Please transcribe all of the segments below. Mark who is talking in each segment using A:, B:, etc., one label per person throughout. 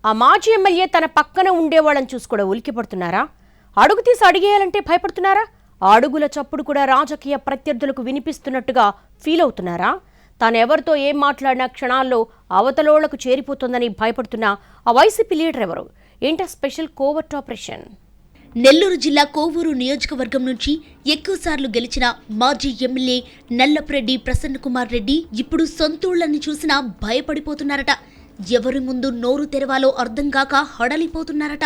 A: ఆ మాజీ ఎమ్మెల్యే తన పక్కన ఉండేవాళ్ళని చూసి కూడా ఉలిక్కిపడుతున్నారా? అడుగు తీసి అడిగేయాలంటే భయపడుతున్నారా? అడుగుల చప్పుడు కూడా రాజకీయ ప్రత్యర్థులకు వినిపిస్తున్నట్టుగా ఫీల్ అవుతున్నారా? తాను ఎవరితో ఏం మాట్లాడినా క్షణాల్లో అవతలోళ్లకు చేరిపోతుందని భయపడుతున్న ఆ వైసీపీ లీడర్ ఎవరు? ఏంటా స్పెషల్ కోవర్ట్ ఆపరేషన్?
B: నెల్లూరు జిల్లా కోవూరు నియోజకవర్గం నుంచి ఎక్కువసార్లు గెలిచిన మాజీ ఎమ్మెల్యే నల్లపురెడ్డి ప్రసన్నకుమార్ రెడ్డి ఇప్పుడు సొంతూళ్లని చూసినా భయపడిపోతున్నారట. ఎవరి ముందు నోరు తెరవాలో అర్థం కాక హడలిపోతున్నారట.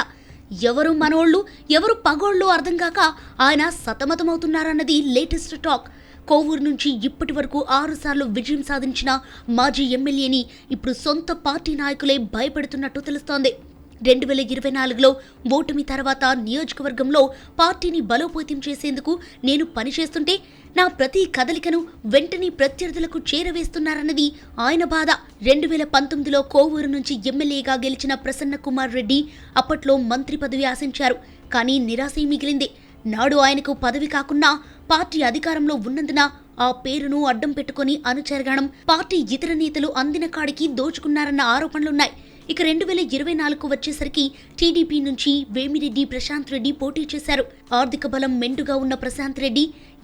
B: ఎవరు మనోళ్లు ఎవరు పగోళ్లు అర్థం కాక ఆయన సతమతమవుతున్నారన్నది లేటెస్ట్ టాక్. కోవూరు నుంచి ఇప్పటి వరకు 6 సార్లు విజయం సాధించిన మాజీ ఎమ్మెల్యేని ఇప్పుడు సొంత పార్టీ నాయకులే భయపెడుతున్నట్టు తెలుస్తోంది. 2024లో ఓటమి తర్వాత నియోజకవర్గంలో పార్టీని బలోపేతం చేసేందుకు నేను పనిచేస్తుంటే నా ప్రతి కదలికను వెంటనే ప్రత్యర్థులకు చేరవేస్తున్నారన్నది ఆయన బాధ. 2019లో కోవూరు నుంచి ఎమ్మెల్యేగా గెలిచిన ప్రసన్నకుమార్ రెడ్డి అప్పట్లో మంత్రి పదవి ఆశించారు. కానీ నిరాశే మిగిలింది. నాడు ఆయనకు పదవి కాకున్నా పార్టీ అధికారంలో ఉన్నందున ఆ పేరును అడ్డం పెట్టుకుని అనుచరగణం పార్టీ ఇతర నేతలు అందిన కాడికి దోచుకున్నారన్న ఆరోపణలున్నాయి. ఇక 2024కు వచ్చేసరికి టీడీపీ నుంచి వేమిరెడ్డి ప్రశాంత్ రెడ్డి పోటీ చేశారు. ఆర్థిక బలం మెండుగా ఉన్న ప్రశాంత్ రెడ్డి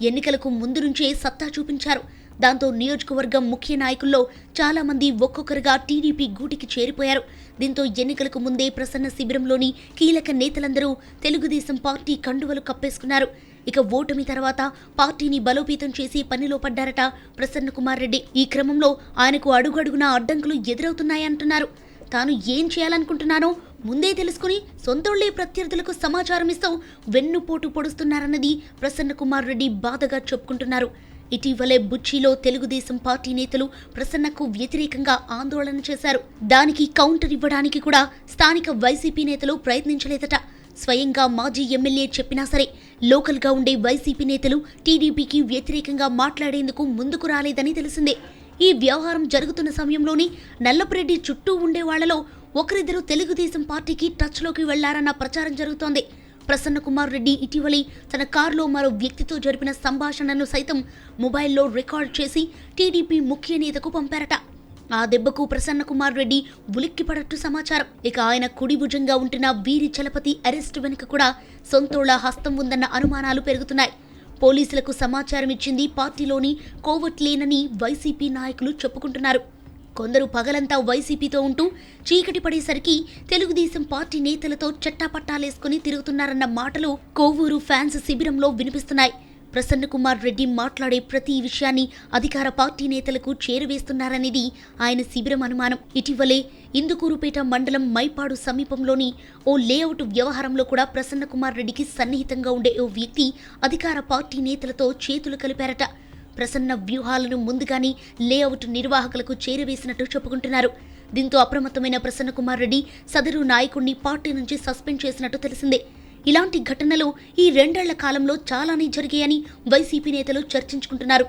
B: ఎన్నికలకు ముందు నుంచే సత్తా చూపించారు. దాంతో నియోజకవర్గం ముఖ్య నాయకుల్లో చాలా మంది ఒక్కొక్కరుగా టీడీపీ గూటికి చేరిపోయారు. దీంతో ఎన్నికలకు ముందే ప్రసన్న శిబిరంలోని కీలక నేతలందరూ తెలుగుదేశం పార్టీ కండువలు కప్పేసుకున్నారు. ఇక ఓటమి తర్వాత పార్టీని బలోపేతం చేసి పనిలో పడ్డారట ప్రసన్నకుమార్ రెడ్డి. ఈ క్రమంలో ఆయనకు అడుగడుగునా అడ్డంకులు ఎదురవుతున్నాయంటున్నారు. తాను ఏం చేయాలనుకుంటున్నానో ముందే తెలుసుకుని సొంతోళ్లే ప్రత్యర్థులకు సమాచారం ఇస్తూ వెన్నుపోటు పొడుస్తున్నారన్నది ప్రసన్నకుమార్ రెడ్డి బాధగా చెప్పుకుంటున్నారు. ఇటీవలే బుచ్చిలో తెలుగుదేశం పార్టీ నేతలు ప్రసన్నకు వ్యతిరేకంగా ఆందోళన చేశారు. దానికి కౌంటర్ ఇవ్వడానికి కూడా స్థానిక వైసీపీ నేతలు ప్రయత్నించలేదట. స్వయంగా మాజీ ఎమ్మెల్యే చెప్పినా సరే లోకల్గా ఉండే వైసీపీ నేతలు టీడీపీకి వ్యతిరేకంగా మాట్లాడేందుకు ముందుకు రాలేదని తెలిసిందే. ఈ వ్యవహారం జరుగుతున్న సమయంలోని నల్లపురెడ్డి చుట్టూ ఉండే వాళ్లలో ఒకరిద్దరు తెలుగుదేశం పార్టీకి టచ్లోకి వెళ్లారన్న ప్రచారం జరుగుతోంది. ప్రసన్నకుమార్ రెడ్డి ఇటీవలి తన కారులో మరో వ్యక్తితో జరిపిన సంభాషణను సైతం మొబైల్లో రికార్డ్ చేసి టీడీపీ ముఖ్య నేతకు పంపారట. ఆ దెబ్బకు ప్రసన్నకుమార్ రెడ్డి ఉలిక్కిపడట్టు సమాచారం. ఇక ఆయన కుడి భుజంగా ఉంటున్న వీరి చలపతి అరెస్టు వెనుక కూడా సొంతోళ్ల హస్తం ఉందన్న అనుమానాలు పెరుగుతున్నాయి. పోలీసులకు సమాచారం ఇచ్చింది పార్టీలోని కోవట్లేనని వైసీపీ నాయకులు చెప్పుకుంటున్నారు. కొందరు పగలంతా వైసీపీతో ఉంటూ చీకటి పడేసరికి తెలుగుదేశం పార్టీ నేతలతో చట్టాపట్టాలేసుకుని తిరుగుతున్నారన్న మాటలు కోవూరు ఫ్యాన్స్ శిబిరంలో వినిపిస్తున్నాయి. ప్రసన్నకుమార్ రెడ్డి మాట్లాడే ప్రతి విషయాన్ని అధికార పార్టీ నేతలకు చేరవేస్తున్నారనేది ఆయన శిబిరం అనుమానం. ఇటీవలే ఇందుకూరుపేట మండలం మైపాడు సమీపంలోని ఓ లేఅవుట్ వ్యవహారంలో కూడా ప్రసన్నకుమార్ రెడ్డికి సన్నిహితంగా ఉండే ఓ వ్యక్తి అధికార పార్టీ నేతలతో చేతులు కలిపారట. ప్రసన్న వ్యూహాలను ముందుగానే లేఅవుట్ నిర్వాహకులకు చేరవేసినట్టు చెప్పుకుంటున్నారు. దీంతో అప్రమత్తమైన ప్రసన్నకుమార్ రెడ్డి సదరు నాయకుడిని పార్టీ నుంచి సస్పెండ్ చేసినట్టు తెలిసిందే. ఇలాంటి ఘటనలు ఈ 2 ఏళ్ల కాలంలో చాలానే జరిగాయని వైసీపీ నేతలు చర్చించుకుంటున్నారు.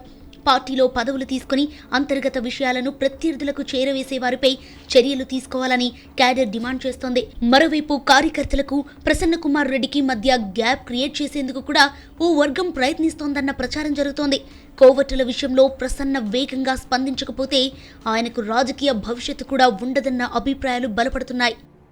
B: పార్టీలో పదవులు తీసుకుని అంతర్గత విషయాలను ప్రత్యర్థులకు చేరవేసే వారిపై చర్యలు తీసుకోవాలని క్యాడర్ డిమాండ్ చేస్తోంది. మరోవైపు కార్యకర్తలకు ప్రసన్నకుమార్ రెడ్డికి మధ్య గ్యాప్ క్రియేట్ చేసేందుకు కూడా ఓ వర్గం ప్రయత్నిస్తోందన్న ప్రచారం జరుగుతోంది. కోవట్టుల విషయంలో ప్రసన్న వేగంగా స్పందించకపోతే ఆయనకు రాజకీయ భవిష్యత్తు కూడా ఉండదన్న అభిప్రాయాలు బలపడుతున్నాయి.